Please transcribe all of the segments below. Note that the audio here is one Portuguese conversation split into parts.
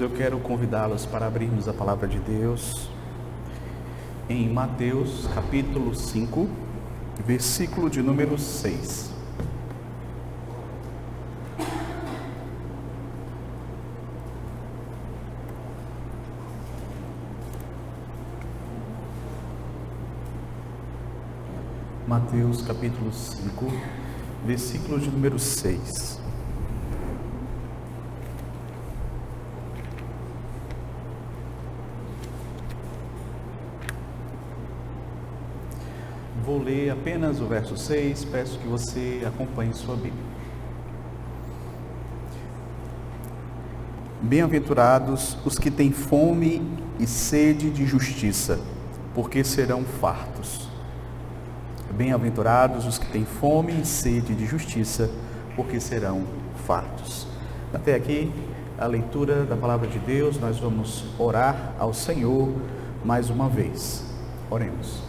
Eu quero convidá-los para abrirmos a palavra de Deus em Mateus capítulo 5, versículo de número 6. Mateus capítulo 5, versículo de número 6. Vou ler apenas o verso 6, peço que você acompanhe sua Bíblia. Bem-aventurados os que têm fome e sede de justiça, porque serão fartos. Bem-aventurados os que têm fome e sede de justiça, porque serão fartos. Até aqui a leitura da palavra de Deus. Nós vamos orar ao Senhor mais uma vez. Oremos.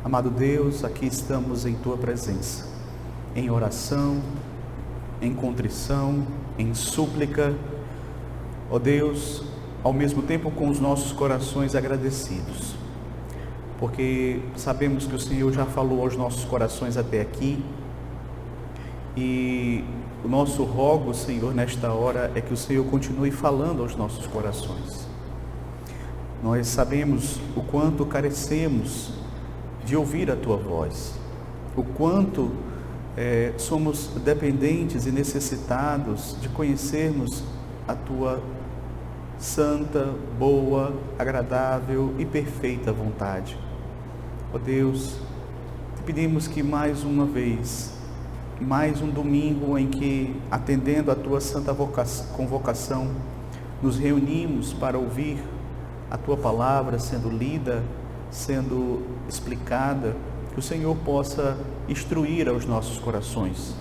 Amado Deus, aqui estamos em Tua presença, em oração, em contrição, em súplica, ó Deus, ao mesmo tempo com os nossos corações agradecidos, porque sabemos que o Senhor já falou aos nossos corações até aqui, e o nosso rogo, Senhor, nesta hora é que o Senhor continue falando aos nossos corações. Nós sabemos o quanto carecemos de ouvir a Tua voz, o quanto somos dependentes e necessitados de conhecermos a Tua santa, boa, agradável e perfeita vontade. Ó Deus, te pedimos que mais uma vez, mais um domingo em que, atendendo a Tua santa convocação, nos reunimos para ouvir a Tua palavra sendo lida, sendo explicada, que o Senhor possa instruir aos nossos corações.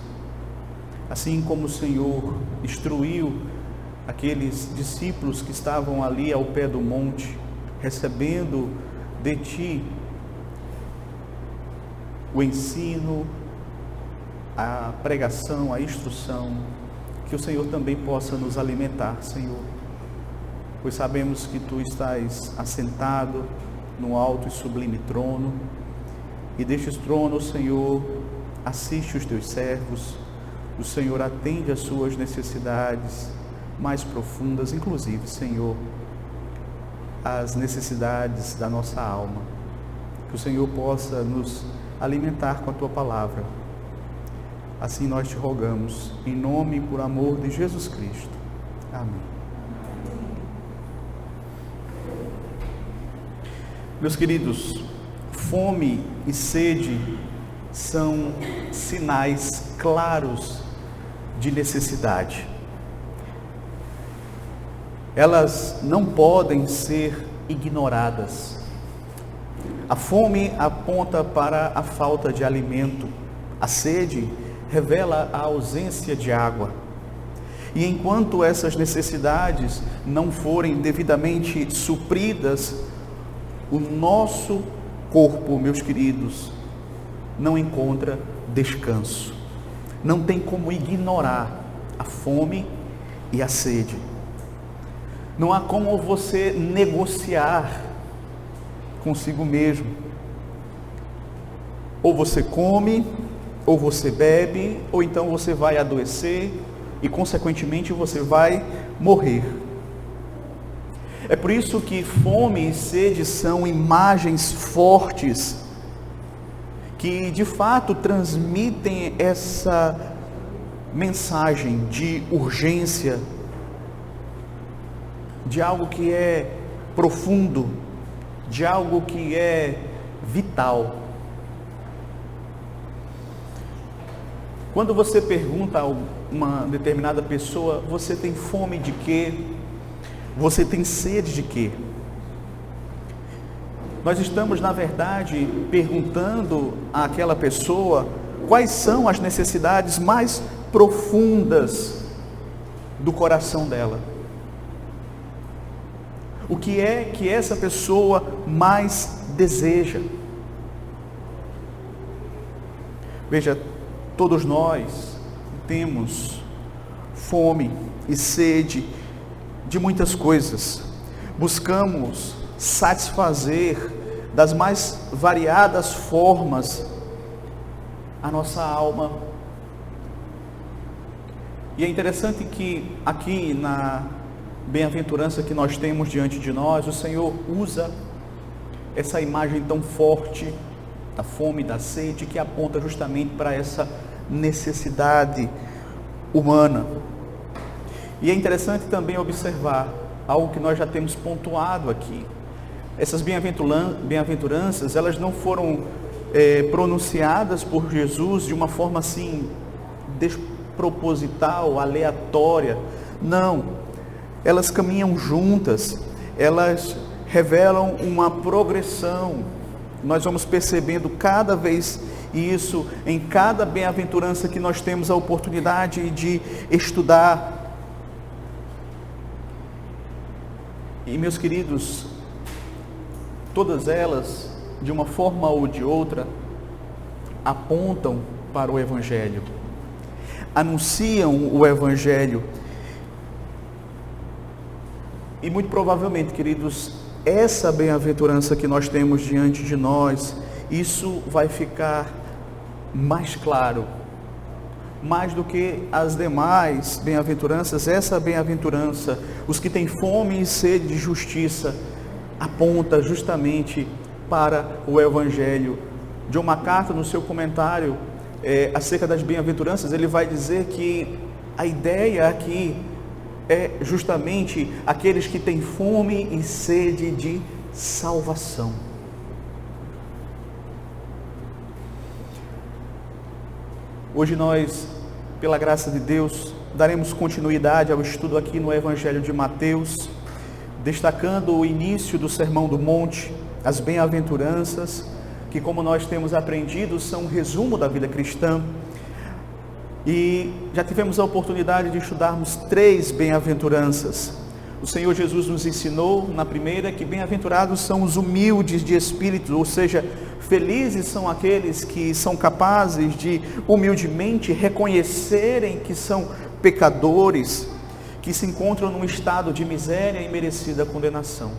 Assim como o Senhor instruiu aqueles discípulos que estavam ali ao pé do monte, recebendo de Ti o ensino, a pregação, a instrução, que o Senhor também possa nos alimentar, Senhor, pois sabemos que Tu estás assentado no alto e sublime trono, e destes tronos, Senhor, assiste os Teus servos, o Senhor atende às suas necessidades mais profundas, inclusive, Senhor, as necessidades da nossa alma, que o Senhor possa nos alimentar com a Tua palavra. Assim nós Te rogamos, em nome e por amor de Jesus Cristo. Amém. Meus queridos, fome e sede são sinais claros de necessidade. Elas não podem ser ignoradas. A fome aponta para a falta de alimento. A sede revela a ausência de água. E enquanto essas necessidades não forem devidamente supridas, o nosso corpo, meus queridos, não encontra descanso. Não tem como ignorar a fome e a sede. Não há como você negociar consigo mesmo. Ou você come, ou você bebe, ou então você vai adoecer e, consequentemente, você vai morrer. É por isso que fome e sede são imagens fortes que de fato transmitem essa mensagem de urgência, de algo que é profundo, de algo que é vital. Quando você pergunta a uma determinada pessoa: você tem fome de quê? Você tem sede de quê? Nós estamos, na verdade, perguntando àquela pessoa quais são as necessidades mais profundas do coração dela. O que é que essa pessoa mais deseja? Veja, todos nós temos fome e sede de muitas coisas, buscamos satisfazer das mais variadas formas a nossa alma. E é interessante que aqui na bem-aventurança que nós temos diante de nós, o Senhor usa essa imagem tão forte da fome, da sede, que aponta justamente para essa necessidade humana. E é interessante também observar algo que nós já temos pontuado aqui. Essas bem-aventuranças, elas não foram pronunciadas por Jesus de uma forma assim desproposital, aleatória. Não, elas caminham juntas, elas revelam uma progressão. Nós vamos percebendo cada vez isso em cada bem-aventurança que nós temos a oportunidade de estudar. E meus queridos, todas elas, de uma forma ou de outra, apontam para o Evangelho, anunciam o Evangelho. E muito provavelmente, queridos, essa bem-aventurança que nós temos diante de nós, isso vai ficar mais claro, mais do que as demais bem-aventuranças. Essa bem-aventurança, os que têm fome e sede de justiça, aponta justamente para o Evangelho. John MacArthur, no seu comentário acerca das bem-aventuranças, ele vai dizer que a ideia aqui é justamente aqueles que têm fome e sede de salvação. Hoje nós, pela graça de Deus, daremos continuidade ao estudo aqui no Evangelho de Mateus, destacando o início do Sermão do Monte, as bem-aventuranças, que, como nós temos aprendido, são um resumo da vida cristã. E já tivemos a oportunidade de estudarmos 3 bem-aventuranças. O Senhor Jesus nos ensinou, na primeira, que bem-aventurados são os humildes de espírito, ou seja, felizes são aqueles que são capazes de humildemente reconhecerem que são pecadores, que se encontram num estado de miséria e merecida condenação.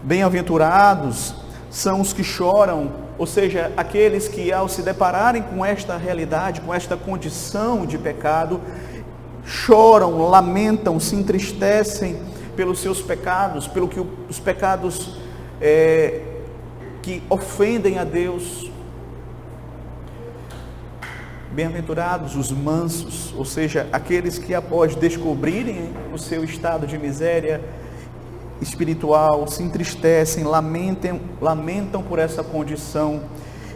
Bem-aventurados são os que choram, ou seja, aqueles que, ao se depararem com esta realidade, com esta condição de pecado, choram, lamentam, se entristecem pelos seus pecados, pelo que os pecados que ofendem a Deus. Bem-aventurados os mansos, ou seja, aqueles que, após descobrirem o seu estado de miséria espiritual, se entristecem, lamentam por essa condição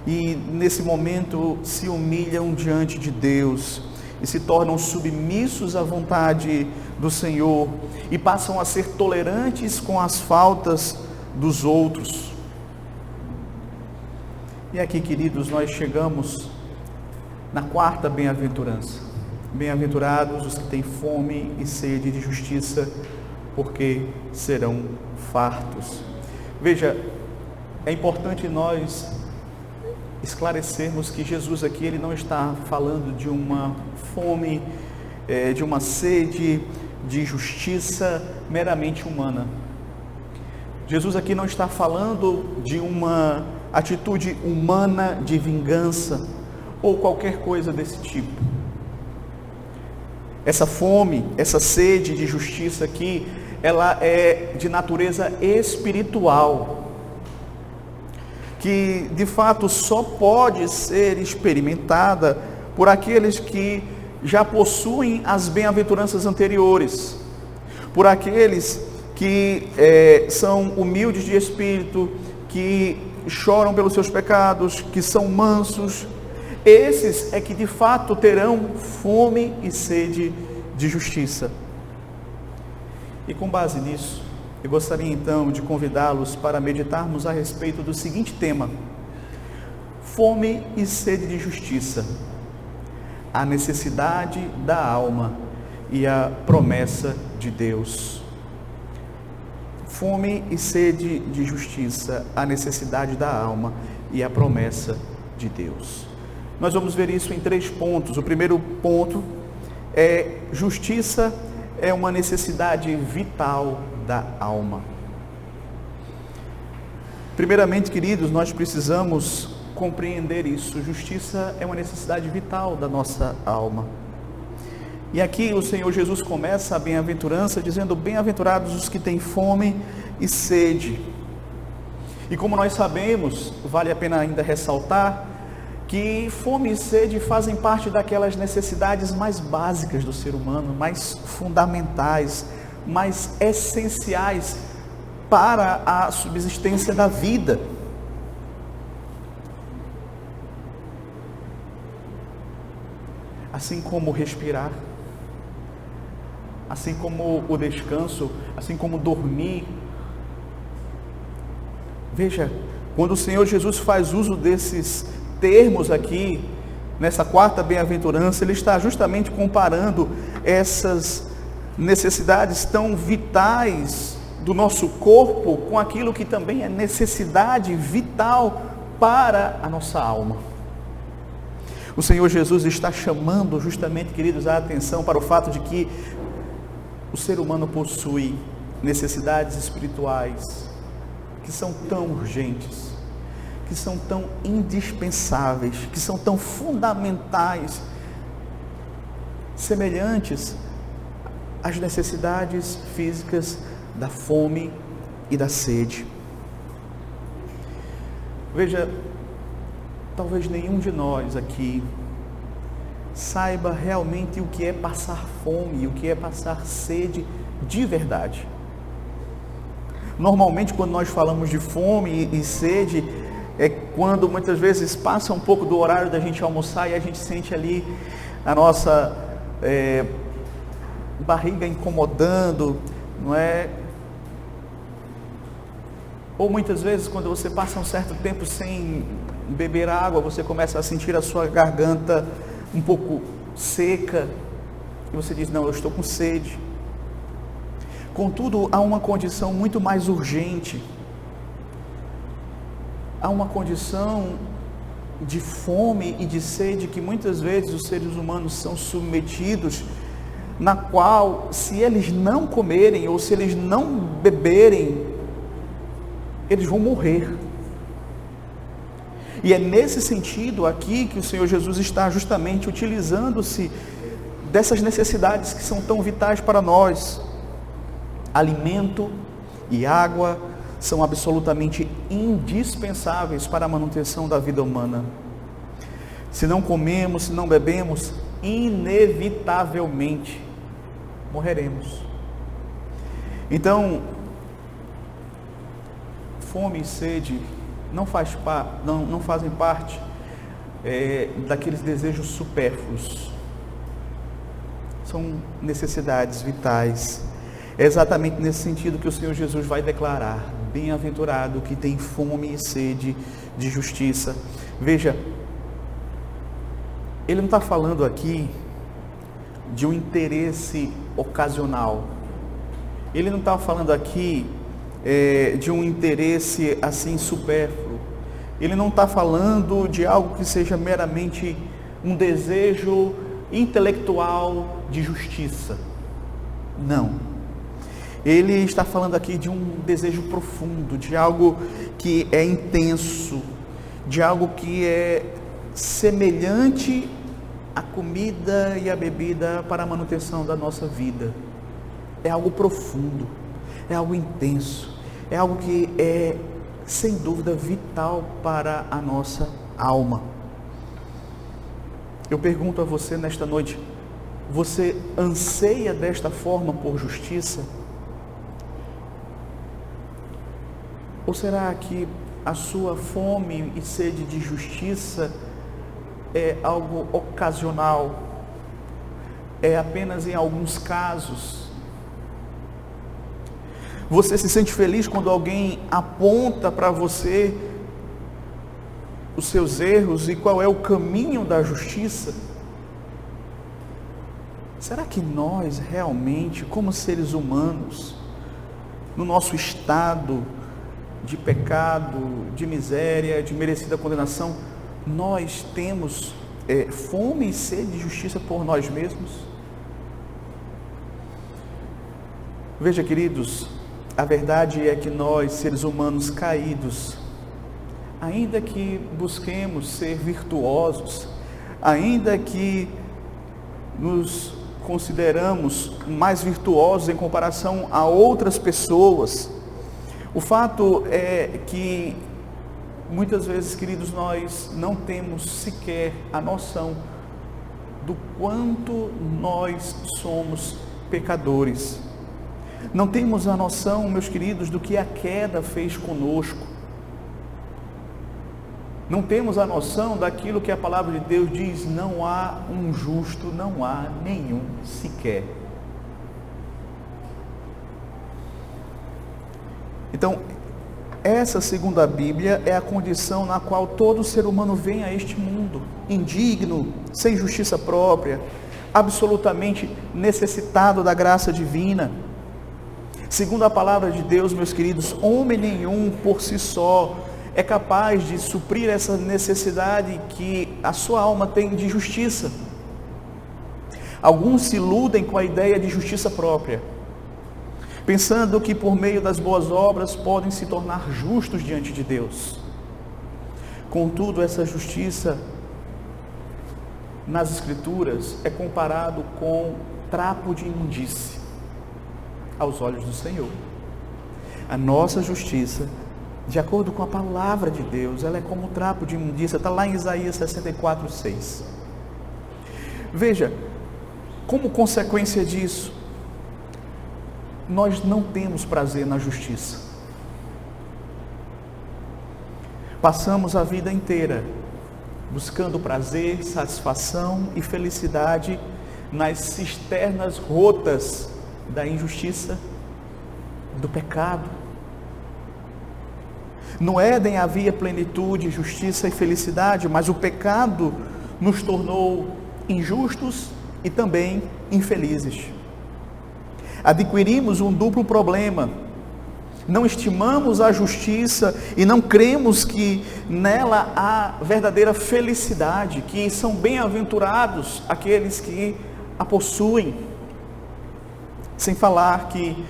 e nesse momento se humilham diante de Deus e se tornam submissos à vontade do Senhor e passam a ser tolerantes com as faltas dos outros. E aqui, queridos, nós chegamos na 4ª bem-aventurança. Bem-aventurados os que têm fome e sede de justiça, porque serão fartos. Veja, é importante nós esclarecermos que Jesus aqui, ele não está falando de uma fome, de uma sede de justiça meramente humana. Jesus aqui não está falando de uma atitude humana de vingança ou qualquer coisa desse tipo. Essa fome, essa sede de justiça aqui, ela é de natureza espiritual, que de fato só pode ser experimentada por aqueles que já possuem as bem-aventuranças anteriores, por aqueles que são humildes de espírito, que choram pelos seus pecados, que são mansos. Esses é que de fato terão fome e sede de justiça. E com base nisso, eu gostaria então de convidá-los para meditarmos a respeito do seguinte tema: fome e sede de justiça, a necessidade da alma e a promessa de Deus. Fome e sede de justiça, a necessidade da alma e a promessa de Deus. Nós vamos ver isso em 3 pontos. O primeiro ponto é: justiça é uma necessidade vital da alma. Primeiramente, queridos, nós precisamos compreender isso. Justiça é uma necessidade vital da nossa alma. E aqui o Senhor Jesus começa a bem-aventurança dizendo: bem-aventurados os que têm fome e sede. E como nós sabemos, vale a pena ainda ressaltar que fome e sede fazem parte daquelas necessidades mais básicas do ser humano, mais fundamentais, mais essenciais para a subsistência da vida. Assim como respirar, assim como o descanso, assim como dormir. Veja, quando o Senhor Jesus faz uso desses termos aqui, nessa quarta bem-aventurança, Ele está justamente comparando essas necessidades tão vitais do nosso corpo com aquilo que também é necessidade vital para a nossa alma. O Senhor Jesus está chamando justamente, queridos, a atenção para o fato de que o ser humano possui necessidades espirituais que são tão urgentes, que são tão indispensáveis, que são tão fundamentais, semelhantes às necessidades físicas da fome e da sede. Veja, talvez nenhum de nós aqui saiba realmente o que é passar fome, o que é passar sede de verdade. Normalmente, quando nós falamos de fome e sede, é quando muitas vezes passa um pouco do horário da gente almoçar e a gente sente ali a nossa barriga incomodando, não é? Ou muitas vezes quando você passa um certo tempo sem beber água, você começa a sentir a sua garganta um pouco seca e você diz: não, eu estou com sede. Contudo, há uma condição muito mais urgente. Há uma condição de fome e de sede que muitas vezes os seres humanos são submetidos, na qual, se eles não comerem ou se eles não beberem, eles vão morrer. E é nesse sentido aqui que o Senhor Jesus está justamente utilizando-se dessas necessidades que são tão vitais para nós. Alimento e água são absolutamente indispensáveis para a manutenção da vida humana. Se não comemos, se não bebemos, inevitavelmente morreremos. Então, fome e sede não fazem parte daqueles desejos supérfluos. São necessidades vitais. É exatamente nesse sentido que o Senhor Jesus vai declarar: bem-aventurado que tem fome e sede de justiça. Veja, Ele não está falando aqui de um interesse ocasional. Ele não está falando aqui de um interesse assim supérfluo. Ele não está falando de algo que seja meramente um desejo intelectual de justiça. Não. Ele está falando aqui de um desejo profundo, de algo que é intenso, de algo que é semelhante à comida e à bebida para a manutenção da nossa vida. É algo profundo, é algo intenso, é algo que é, sem dúvida, vital para a nossa alma. Eu pergunto a você nesta noite: você anseia desta forma por justiça? Ou será que a sua fome e sede de justiça é algo ocasional? É apenas em alguns casos? Você se sente feliz quando alguém aponta para você os seus erros e qual é o caminho da justiça? Será que nós realmente, como seres humanos, no nosso estado de pecado, de miséria, de merecida condenação, nós temos fome e sede de justiça por nós mesmos? Veja, queridos, a verdade é que nós, seres humanos caídos, ainda que busquemos ser virtuosos, ainda que nos consideramos mais virtuosos em comparação a outras pessoas, o fato é que muitas vezes, queridos, nós não temos sequer a noção do quanto nós somos pecadores. Não temos a noção, meus queridos, do que a queda fez conosco. Não temos a noção daquilo que a palavra de Deus diz: não há um justo, não há nenhum sequer. Então, essa, segundo a Bíblia, é a condição na qual todo ser humano vem a este mundo, indigno, sem justiça própria, absolutamente necessitado da graça divina. Segundo a palavra de Deus, meus queridos, homem nenhum por si só é capaz de suprir essa necessidade que a sua alma tem de justiça. Alguns se iludem com a ideia de justiça própria, pensando que por meio das boas obras podem se tornar justos diante de Deus. Contudo, essa justiça nas Escrituras é comparado com trapo de imundície aos olhos do Senhor. A nossa justiça, de acordo com a palavra de Deus, ela é como trapo de imundícia, está lá em Isaías 64:6. Veja, como consequência disso, nós não temos prazer na justiça. Passamos a vida inteira buscando prazer, satisfação e felicidade nas cisternas rotas da injustiça, do pecado. No Éden havia plenitude, justiça e felicidade, mas o pecado nos tornou injustos e também infelizes. Adquirimos um duplo problema: não estimamos a justiça e não cremos que nela há verdadeira felicidade, que são bem-aventurados aqueles que a possuem. Sem falar que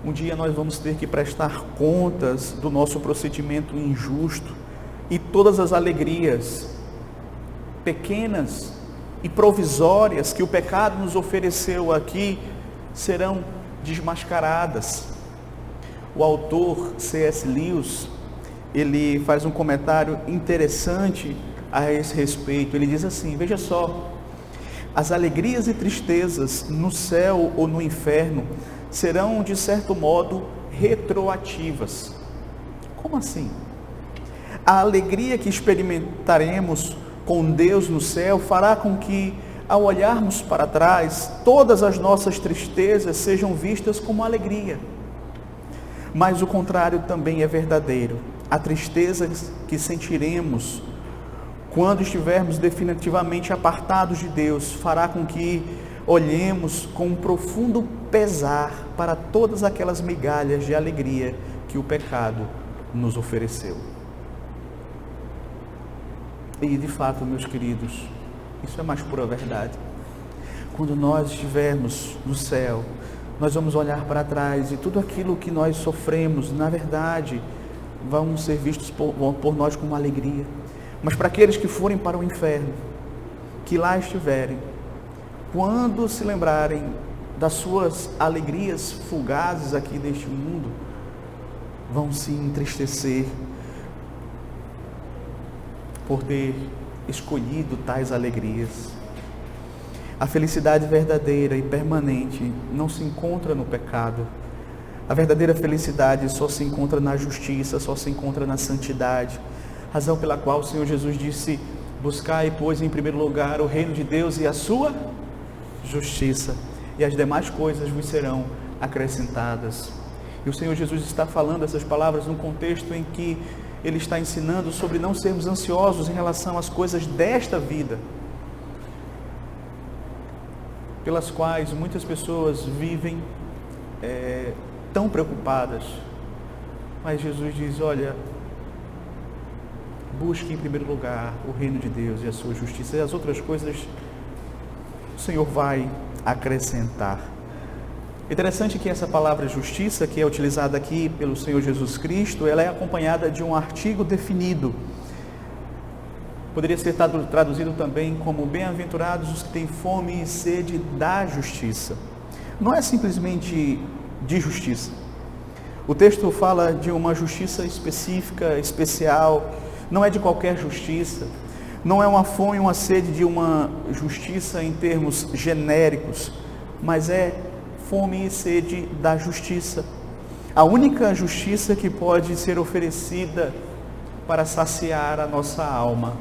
um dia nós vamos ter que prestar contas do nosso procedimento injusto, e todas as alegrias pequenas e provisórias que o pecado nos ofereceu aqui serão desmascaradas. O autor C.S. Lewis, ele faz um comentário interessante a esse respeito. Ele diz assim: veja só, as alegrias e tristezas no céu ou no inferno serão, de certo modo, retroativas. Como assim? A alegria que experimentaremos com Deus no céu fará com que, ao olharmos para trás, todas as nossas tristezas sejam vistas como alegria. Mas o contrário também é verdadeiro. A tristeza que sentiremos quando estivermos definitivamente apartados de Deus fará com que olhemos com um profundo pesar para todas aquelas migalhas de alegria que o pecado nos ofereceu. E de fato, meus queridos, isso é mais pura verdade. Quando nós estivermos no céu, nós vamos olhar para trás e tudo aquilo que nós sofremos, na verdade, vão ser vistos por nós como alegria. Mas para aqueles que forem para o inferno, que lá estiverem, quando se lembrarem das suas alegrias fugazes aqui deste mundo, vão se entristecer por ter escolhido tais alegrias. A felicidade verdadeira e permanente não se encontra no pecado. A verdadeira felicidade só se encontra na justiça, só se encontra na santidade. Razão pela qual o Senhor Jesus disse: buscai, pois, em primeiro lugar o reino de Deus e a sua justiça, e as demais coisas vos serão acrescentadas. E o Senhor Jesus está falando essas palavras num contexto em que Ele está ensinando sobre não sermos ansiosos em relação às coisas desta vida, pelas quais muitas pessoas vivem tão preocupadas. Mas Jesus diz: olha, busque em primeiro lugar o reino de Deus e a sua justiça, e as outras coisas o Senhor vai acrescentar. Interessante que essa palavra justiça, que é utilizada aqui pelo Senhor Jesus Cristo, ela é acompanhada de um artigo definido. Poderia ser traduzido também como bem-aventurados os que têm fome e sede da justiça. Não é simplesmente de justiça. O texto fala de uma justiça específica, especial, não é de qualquer justiça, não é uma fome e uma sede de uma justiça em termos genéricos, mas é fome e sede da justiça. A única justiça que pode ser oferecida para saciar a nossa alma.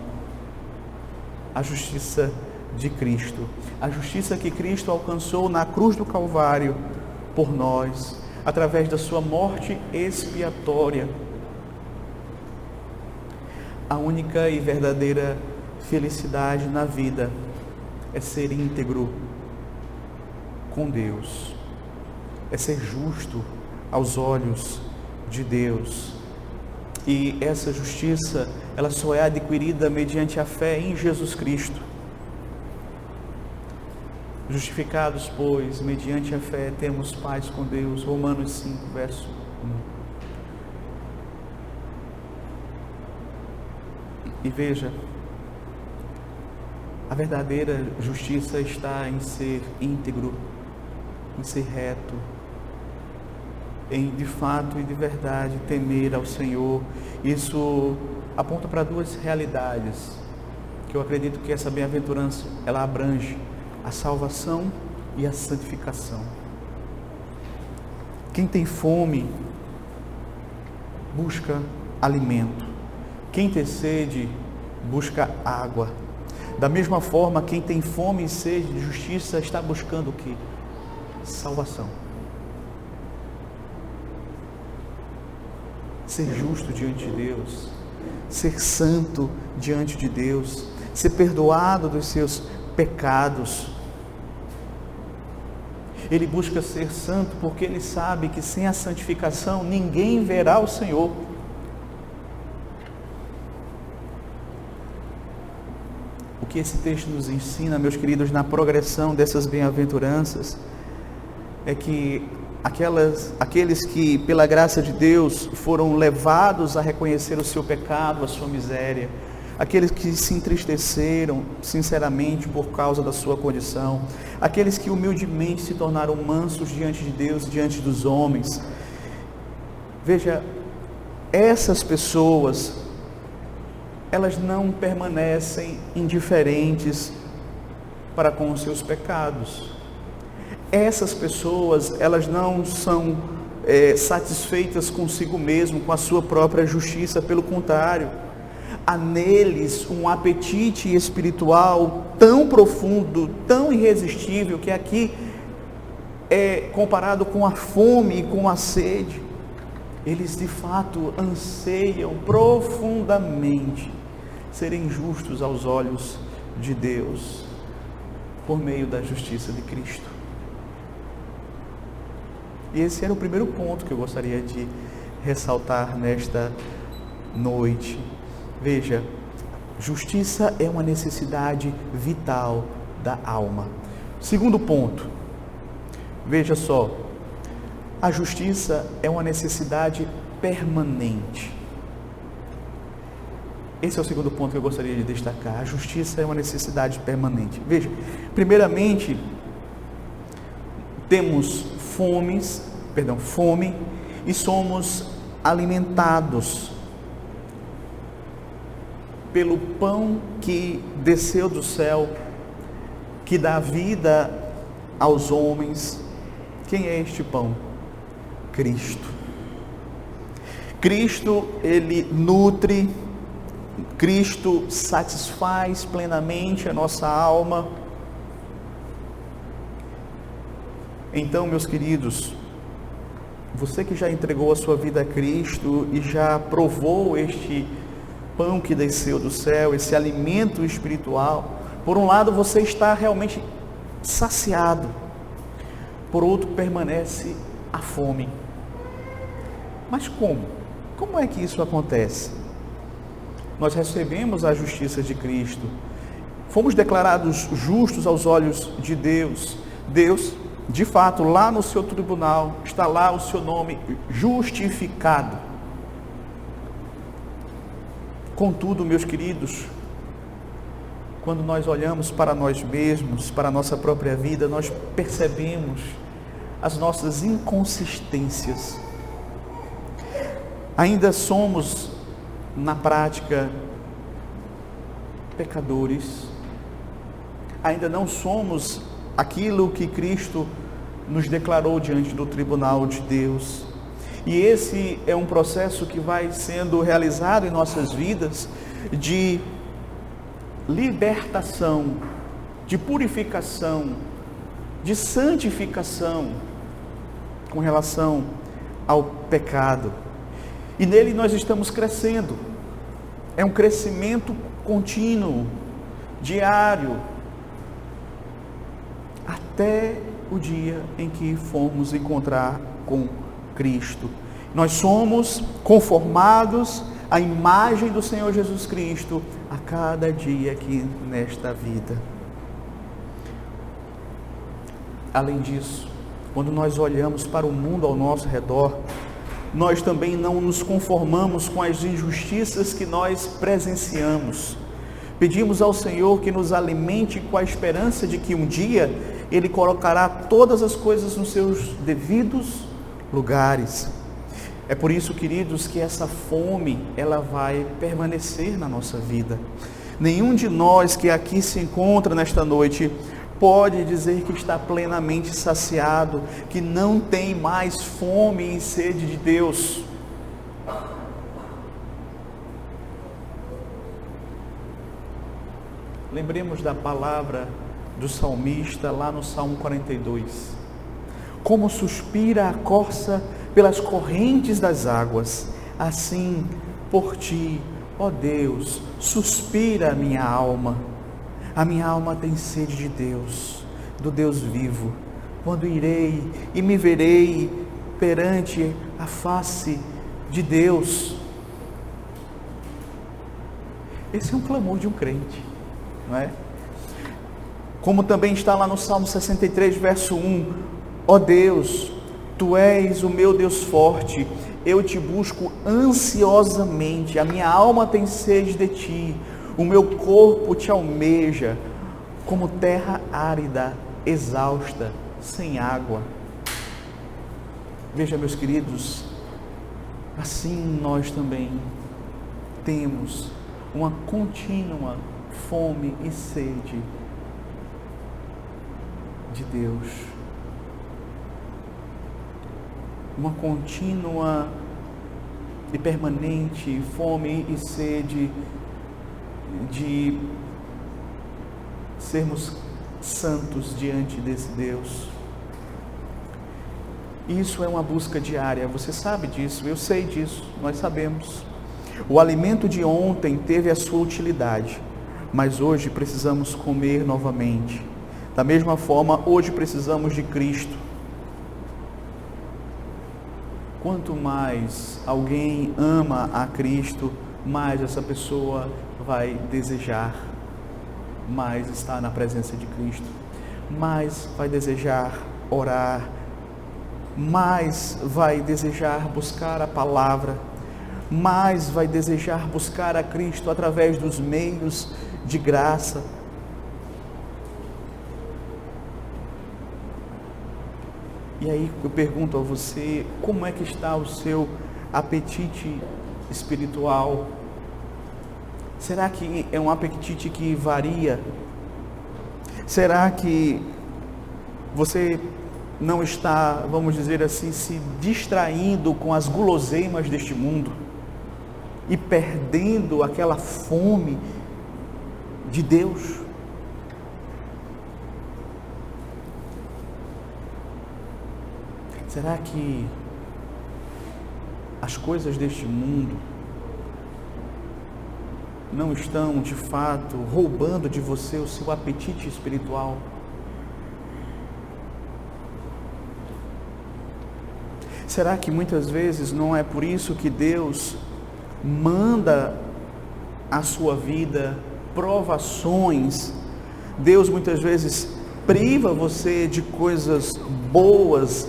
A justiça de Cristo. A justiça que Cristo alcançou na cruz do Calvário por nós, através da sua morte expiatória. A única e verdadeira felicidade na vida é ser íntegro com Deus, é ser justo aos olhos de Deus. E essa justiça, ela só é adquirida mediante a fé em Jesus Cristo. Justificados, pois, mediante a fé, temos paz com Deus. Romanos 5, verso 1. E veja, a verdadeira justiça está em ser íntegro, em ser reto, em de fato e de verdade temer ao Senhor. Isso aponta para duas realidades, que eu acredito que essa bem-aventurança, ela abrange a salvação e a santificação. Quem tem fome, busca alimento. Quem tem sede, busca água. Da mesma forma, quem tem fome e sede de justiça está buscando o quê? Salvação. Ser justo diante de Deus, ser santo diante de Deus, ser perdoado dos seus pecados. Ele busca ser santo porque ele sabe que sem a santificação ninguém verá o Senhor. O que esse texto nos ensina, meus queridos, na progressão dessas bem-aventuranças, é que aqueles que, pela graça de Deus, foram levados a reconhecer o seu pecado, a sua miséria, aqueles que se entristeceram sinceramente por causa da sua condição, aqueles que humildemente se tornaram mansos diante de Deus, diante dos homens. Veja, essas pessoas, elas não permanecem indiferentes para com os seus pecados. Essas pessoas, elas não são satisfeitas consigo mesmo, com a sua própria justiça, pelo contrário, há neles um apetite espiritual tão profundo, tão irresistível, que aqui é comparado com a fome e com a sede. Eles de fato anseiam profundamente serem justos aos olhos de Deus, por meio da justiça de Cristo. E esse era o primeiro ponto que eu gostaria de ressaltar nesta noite. Veja, justiça é uma necessidade vital da alma. Segundo ponto, veja só, a justiça é uma necessidade permanente. Esse é o segundo ponto que eu gostaria de destacar. A justiça é uma necessidade permanente. Veja, primeiramente, temos fome e somos alimentados pelo pão que desceu do céu, que dá vida aos homens. Quem é este pão? Cristo. Cristo, ele nutre, Cristo satisfaz plenamente a nossa alma. Então, meus queridos, você que já entregou a sua vida a Cristo e já provou este pão que desceu do céu, esse alimento espiritual, por um lado você está realmente saciado, por outro permanece a fome. Mas como? Como é que isso acontece? Nós recebemos a justiça de Cristo, fomos declarados justos aos olhos de Deus. Deus De fato, lá no seu tribunal, está lá o seu nome justificado. Contudo, meus queridos, quando nós olhamos para nós mesmos, para a nossa própria vida, nós percebemos as nossas inconsistências. Ainda somos, na prática, pecadores. Ainda não somos aquilo que Cristo nos declarou diante do tribunal de Deus. E esse é um processo que vai sendo realizado em nossas vidas de libertação, de purificação, de santificação com relação ao pecado. E nele nós estamos crescendo. É um crescimento contínuo, diário, até o dia em que formos encontrar com Cristo. Nós somos conformados à imagem do Senhor Jesus Cristo a cada dia aqui nesta vida. Além disso, quando nós olhamos para o mundo ao nosso redor, nós também não nos conformamos com as injustiças que nós presenciamos. Pedimos ao Senhor que nos alimente com a esperança de que um dia Ele colocará todas as coisas nos seus devidos lugares. É por isso, queridos, que essa fome, ela vai permanecer na nossa vida. Nenhum de nós que aqui se encontra nesta noite pode dizer que está plenamente saciado, que não tem mais fome e sede de Deus. Lembremos da palavra do salmista lá no Salmo 42. Como suspira a corça pelas correntes das águas, assim por ti, ó Deus, suspira a minha alma. A minha alma tem sede de Deus, do Deus vivo. Quando irei e me verei perante a face de Deus. Esse é um clamor de um crente, não é? Como também está lá no Salmo 63, verso 1. Ó Deus, Tu és o meu Deus forte, eu te busco ansiosamente, a minha alma tem sede de Ti. O meu corpo te almeja, como terra árida, exausta, sem água. Veja, meus queridos, assim nós também temos uma contínua fome e sede de Deus. Uma contínua e permanente fome e sede de sermos santos diante desse Deus. Isso é uma busca diária, você sabe disso, eu sei disso, nós sabemos. O alimento de ontem teve a sua utilidade, mas hoje precisamos comer novamente. Da mesma forma, hoje precisamos de Cristo. Quanto mais alguém ama a Cristo, mais essa pessoa vai desejar mais estar na presença de Cristo, mais vai desejar orar, mais vai desejar buscar a palavra, mais vai desejar buscar a Cristo através dos meios de graça. E aí eu pergunto a você, como é que está o seu apetite espiritual? Será que é um apetite que varia? Será que você não está, vamos dizer assim, se distraindo com as guloseimas deste mundo e perdendo aquela fome de Deus? Será que as coisas deste mundo não estão, de fato, roubando de você o seu apetite espiritual? Será que muitas vezes não é por isso que Deus manda à sua vida provações? Deus muitas vezes priva você de coisas boas,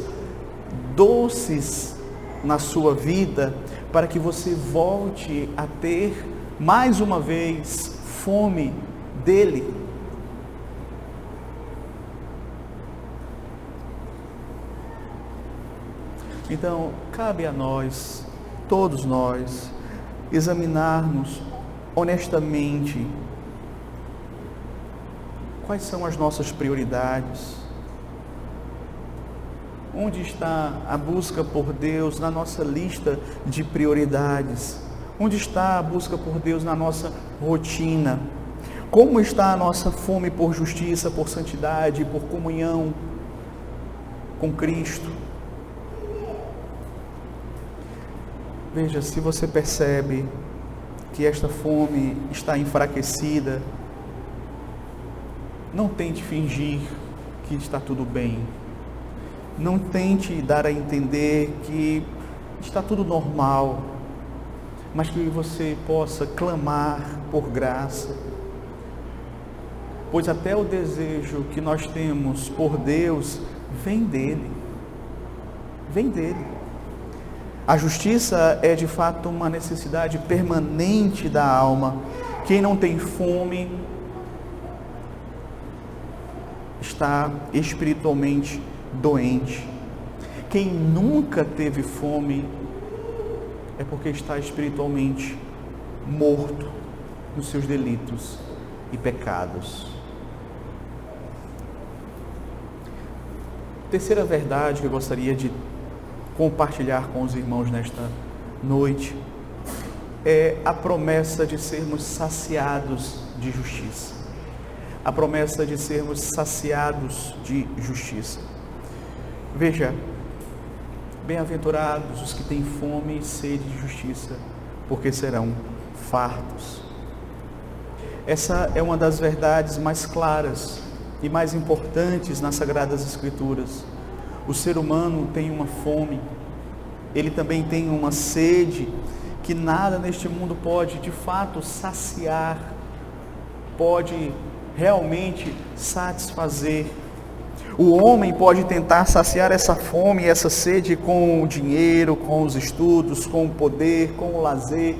doces na sua vida, para que você volte a ter mais uma vez fome dele. Então, cabe a nós, todos nós, examinarmos honestamente quais são as nossas prioridades. Onde está a busca por Deus na nossa lista de prioridades? Onde está a busca por Deus na nossa rotina? Como está a nossa fome por justiça, por santidade, por comunhão com Cristo? Veja, se você percebe que esta fome está enfraquecida, não tente fingir que está tudo bem. Não tente dar a entender que está tudo normal, mas que você possa clamar por graça. Pois até o desejo que nós temos por Deus vem dele. Vem dele. A justiça é de fato uma necessidade permanente da alma. Quem não tem fome está espiritualmente doente. Quem nunca teve fome é porque está espiritualmente morto nos seus delitos e pecados. Terceira verdade que eu gostaria de compartilhar com os irmãos nesta noite é a promessa de sermos saciados de justiça. A promessa de sermos saciados de justiça. Veja, bem-aventurados os que têm fome e sede de justiça, porque serão fartos. Essa é uma das verdades mais claras e mais importantes nas Sagradas Escrituras. O ser humano tem uma fome, ele também tem uma sede que nada neste mundo pode de fato saciar, pode realmente satisfazer. O homem pode tentar saciar essa fome e essa sede com o dinheiro, com os estudos, com o poder, com o lazer,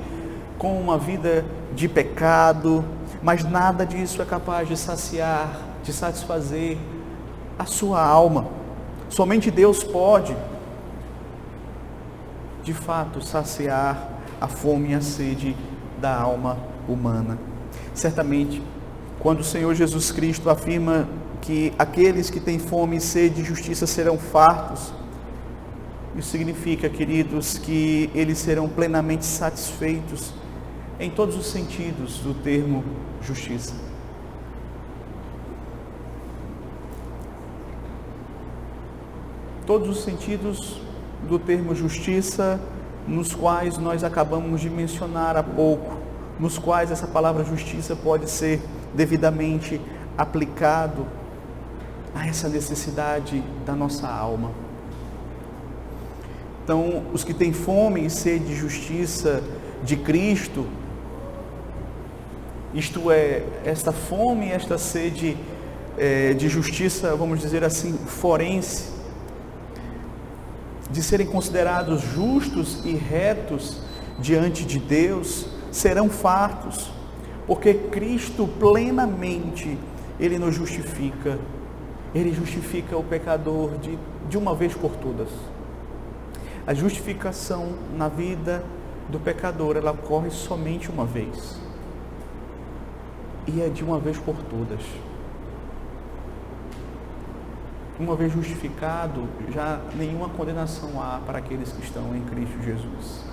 com uma vida de pecado, mas nada disso é capaz de saciar, de satisfazer a sua alma. Somente Deus pode, de fato, saciar a fome e a sede da alma humana. Certamente, quando o Senhor Jesus Cristo afirma que aqueles que têm fome e sede de justiça serão fartos, isso significa, queridos, que eles serão plenamente satisfeitos em todos os sentidos do termo justiça. Todos os sentidos do termo justiça, nos quais nós acabamos de mencionar há pouco, nos quais essa palavra justiça pode ser devidamente aplicado a essa necessidade da nossa alma. Então, os que têm fome e sede de justiça de Cristo, isto é, esta fome e esta sede de justiça, vamos dizer assim, forense, de serem considerados justos e retos diante de Deus, serão fartos, porque Cristo plenamente, Ele nos justifica, Ele justifica o pecador de uma vez por todas. A justificação na vida do pecador, ela ocorre somente uma vez, e é de uma vez por todas. Uma vez justificado, já nenhuma condenação há para aqueles que estão em Cristo Jesus.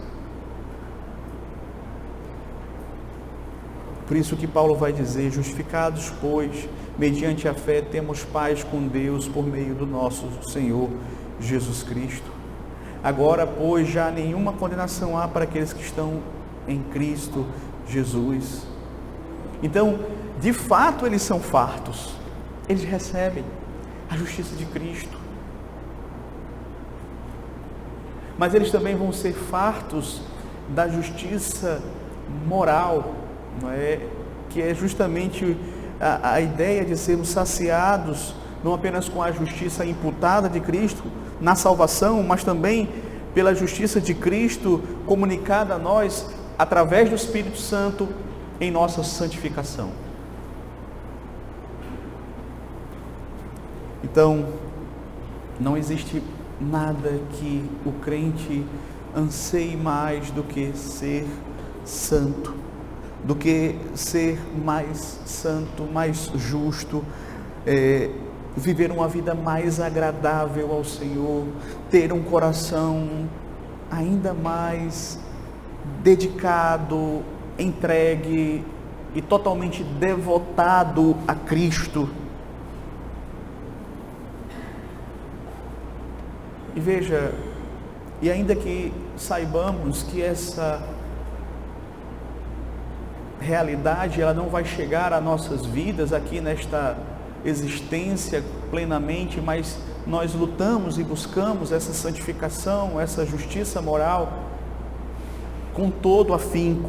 Por isso que Paulo vai dizer: justificados, pois, mediante a fé, temos paz com Deus por meio do nosso Senhor Jesus Cristo. Agora, pois, já nenhuma condenação há para aqueles que estão em Cristo Jesus. Então, de fato, eles são fartos. Eles recebem a justiça de Cristo. Mas eles também vão ser fartos da justiça moral, não é? Que é justamente a ideia de sermos saciados não apenas com a justiça imputada de Cristo na salvação, mas também pela justiça de Cristo comunicada a nós através do Espírito Santo em nossa santificação. Então, não existe nada que o crente anseie mais do que ser santo, do que ser mais santo, mais justo, viver uma vida mais agradável ao Senhor, ter um coração ainda mais dedicado, entregue e totalmente devotado a Cristo. E veja, e ainda que saibamos que essa realidade ela não vai chegar a nossas vidas aqui nesta existência plenamente, mas nós lutamos e buscamos essa santificação, essa justiça moral com todo afinco.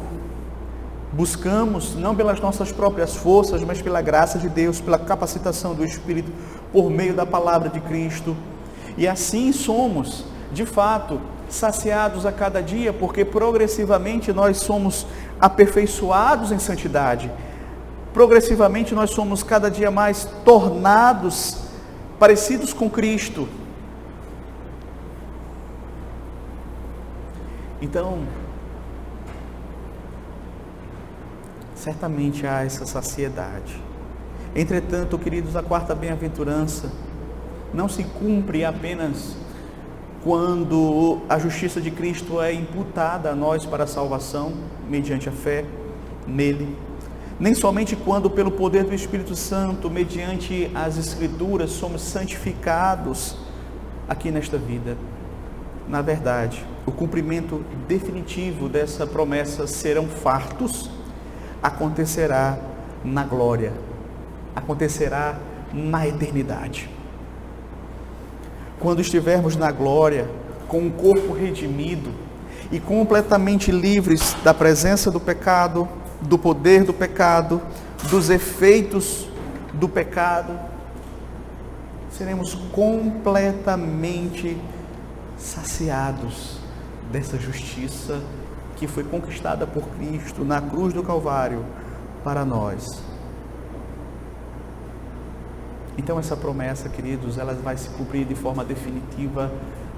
Buscamos não pelas nossas próprias forças, mas pela graça de Deus, pela capacitação do Espírito, por meio da palavra de Cristo. E assim somos, de fato, saciados a cada dia, porque progressivamente nós somos aperfeiçoados em santidade. Progressivamente nós somos cada dia mais tornados parecidos com Cristo. Então, certamente há essa saciedade. Entretanto, queridos, a quarta bem-aventurança não se cumpre apenas quando a justiça de Cristo é imputada a nós para a salvação, mediante a fé nele, nem somente quando pelo poder do Espírito Santo, mediante as Escrituras, somos santificados aqui nesta vida. Na verdade, o cumprimento definitivo dessa promessa, serão fartos, acontecerá na glória, acontecerá na eternidade. Quando estivermos na glória, com um corpo redimido e completamente livres da presença do pecado, do poder do pecado, dos efeitos do pecado, seremos completamente saciados dessa justiça que foi conquistada por Cristo na cruz do Calvário para nós. Então essa promessa, queridos, ela vai se cumprir de forma definitiva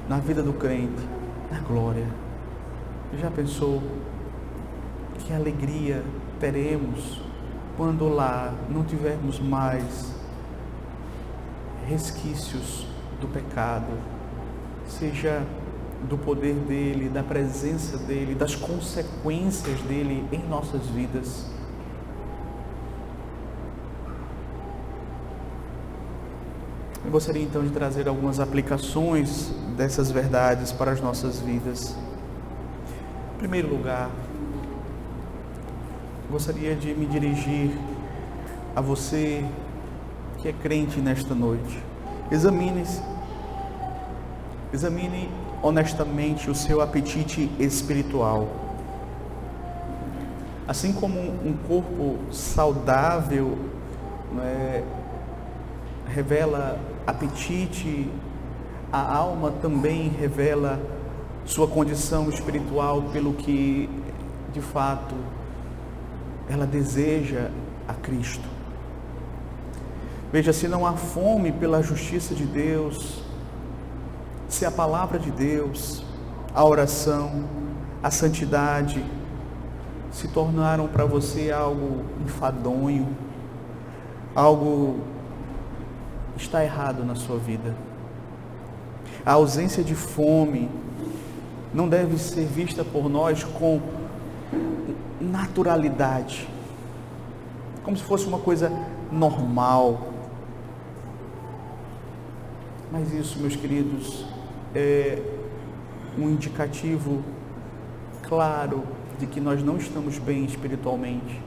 na vida do crente, na glória. Já pensou que alegria teremos quando lá não tivermos mais resquícios do pecado, seja do poder dele, da presença dele, das consequências dele em nossas vidas? Eu gostaria então de trazer algumas aplicações dessas verdades para as nossas vidas. Em primeiro lugar, gostaria de me dirigir a você que é crente nesta noite. Examine honestamente o seu apetite espiritual. Assim como um corpo saudável revela apetite, a alma também revela sua condição espiritual pelo que de fato ela deseja a Cristo. Veja, se não há fome pela justiça de Deus, se a palavra de Deus, a oração, a santidade se tornaram para você algo enfadonho, algo está errado na sua vida. A ausência de fome não deve ser vista por nós com naturalidade, como se fosse uma coisa normal. Mas isso, meus queridos, é um indicativo claro de que nós não estamos bem espiritualmente.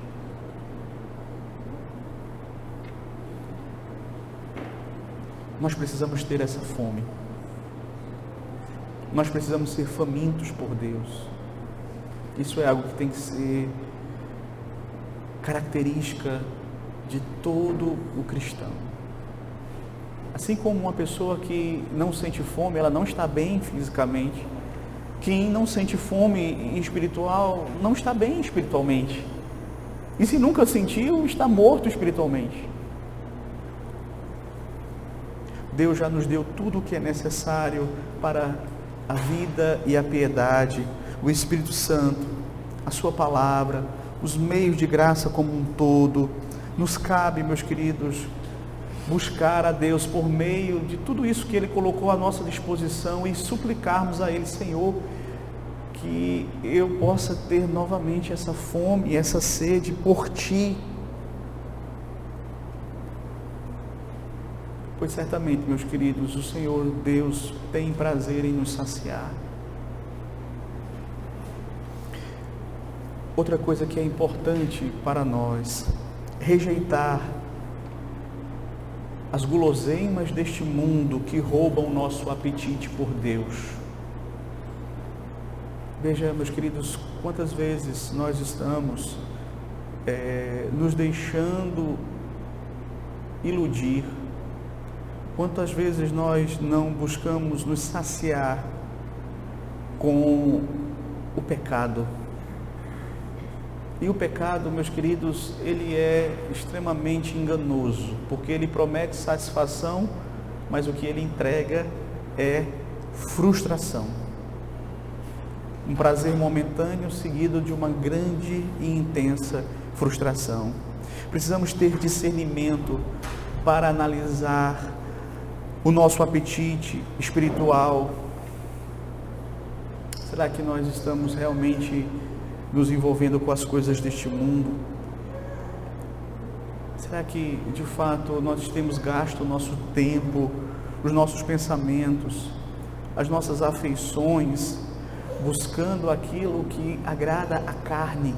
Nós precisamos ter essa fome. Nós precisamos ser famintos por Deus. Isso é algo que tem que ser característica de todo o cristão. Assim como uma pessoa que não sente fome, ela não está bem fisicamente. Quem não sente fome espiritual, não está bem espiritualmente. E se nunca sentiu, está morto espiritualmente. Deus já nos deu tudo o que é necessário para a vida e a piedade, o Espírito Santo, a sua palavra, os meios de graça como um todo. Nos cabe, meus queridos, buscar a Deus por meio de tudo isso que Ele colocou à nossa disposição e suplicarmos a Ele: Senhor, que eu possa ter novamente essa fome, essa sede por Ti. Pois certamente, meus queridos, o Senhor Deus tem prazer em nos saciar. Outra coisa que é importante para nós: rejeitar as guloseimas deste mundo que roubam o nosso apetite por Deus. Veja, meus queridos, quantas vezes nós estamos nos deixando iludir, quantas vezes nós não buscamos nos saciar com o pecado. E o pecado, meus queridos, ele é extremamente enganoso, porque ele promete satisfação, mas o que ele entrega é frustração. Um prazer momentâneo seguido de uma grande e intensa frustração. Precisamos ter discernimento para analisar o nosso apetite espiritual. Será que nós estamos realmente nos envolvendo com as coisas deste mundo? Será que de fato nós temos gasto o nosso tempo, os nossos pensamentos, as nossas afeições, buscando aquilo que agrada a carne?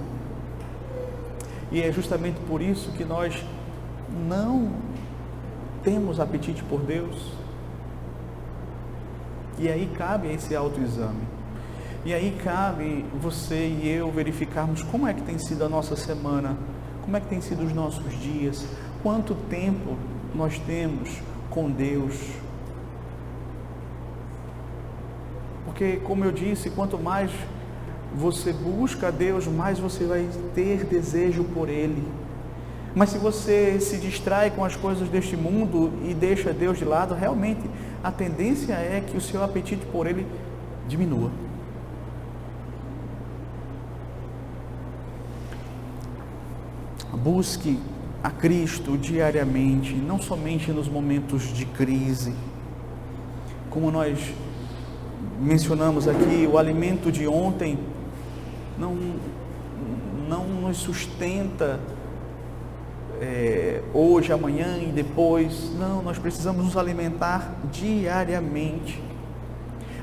E é justamente por isso que nós não temos apetite por Deus. E aí cabe esse autoexame. E aí cabe você e eu verificarmos como é que tem sido a nossa semana, como é que tem sido os nossos dias, quanto tempo nós temos com Deus. Porque, como eu disse, quanto mais você busca a Deus, mais você vai ter desejo por Ele. Mas se você se distrai com as coisas deste mundo e deixa Deus de lado, realmente a tendência é que o seu apetite por Ele diminua. Busque a Cristo diariamente, não somente nos momentos de crise. Como nós mencionamos aqui, o alimento de ontem não nos sustenta hoje, amanhã e depois. Não, nós precisamos nos alimentar diariamente.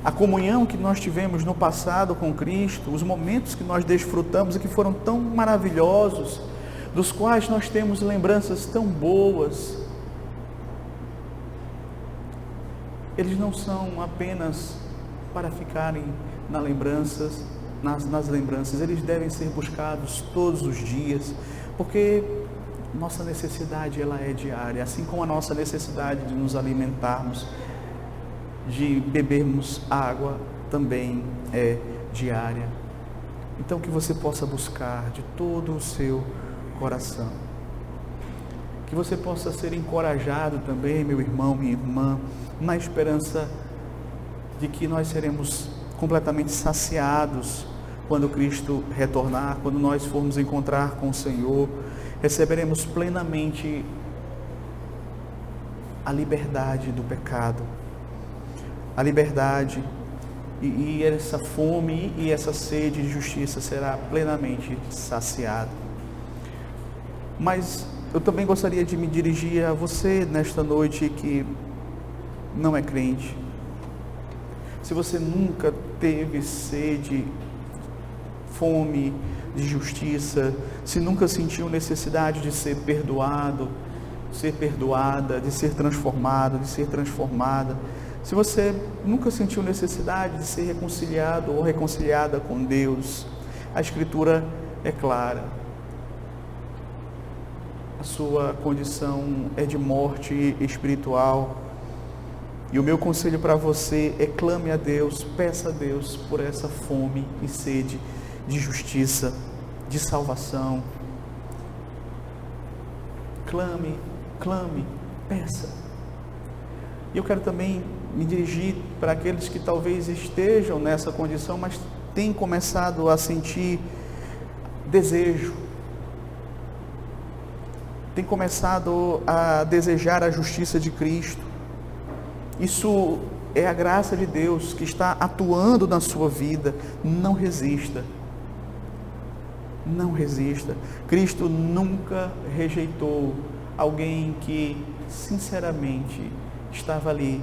A comunhão que nós tivemos no passado com Cristo, os momentos que nós desfrutamos e que foram tão maravilhosos, dos quais nós temos lembranças tão boas, eles não são apenas para ficarem nas lembranças, eles devem ser buscados todos os dias, porque nossa necessidade ela é diária, assim como a nossa necessidade de nos alimentarmos, de bebermos água também é diária. Então que você possa buscar de todo o seu coração, que você possa ser encorajado também, meu irmão, minha irmã, na esperança de que nós seremos completamente saciados quando Cristo retornar, quando nós formos encontrar com o Senhor, receberemos plenamente a liberdade do pecado, a liberdade e essa fome e essa sede de justiça será plenamente saciada. Mas eu também gostaria de me dirigir a você nesta noite que não é crente. Se você nunca teve sede, fome de justiça, se nunca sentiu necessidade de ser perdoado, ser perdoada, de ser transformado, de ser transformada, se você nunca sentiu necessidade de ser reconciliado ou reconciliada com Deus, a Escritura é clara. A sua condição é de morte espiritual, E o meu conselho para você é: clame a Deus, peça a Deus por essa fome e sede de justiça, de salvação. Clame, clame, peça. E eu quero também me dirigir para aqueles que talvez estejam nessa condição, mas têm começado a sentir desejo, têm começado a desejar a justiça de Cristo. Isso é a graça de Deus que está atuando na sua vida. Não resista. Não resista. Cristo nunca rejeitou alguém que sinceramente estava ali,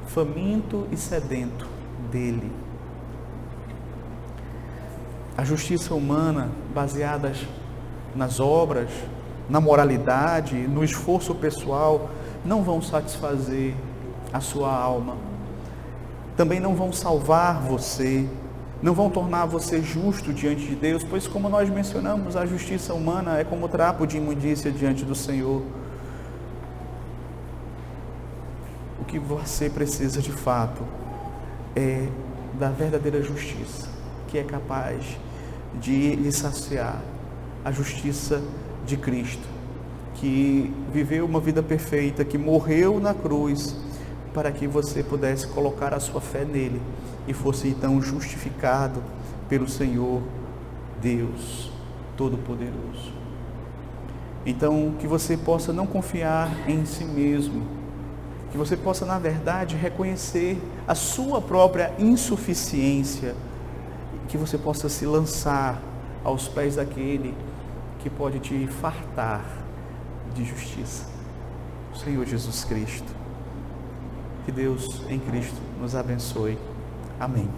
faminto e sedento dele. A justiça humana, baseada nas obras, na moralidade, no esforço pessoal, não vão satisfazer a sua alma. Também não vão salvar você, não vão tornar você justo diante de Deus, pois, como nós mencionamos, a justiça humana é como trapo de imundícia diante do Senhor. O que você precisa de fato é da verdadeira justiça, que é capaz de lhe saciar, a justiça de Cristo, que viveu uma vida perfeita, que morreu na cruz, para que você pudesse colocar a sua fé nele e fosse então justificado pelo Senhor Deus Todo-Poderoso. Então, que você possa não confiar em si mesmo, que você possa, na verdade, reconhecer a sua própria insuficiência, que você possa se lançar aos pés daquele que pode te fartar de justiça, o Senhor Jesus Cristo. Que Deus em Cristo nos abençoe. Amém.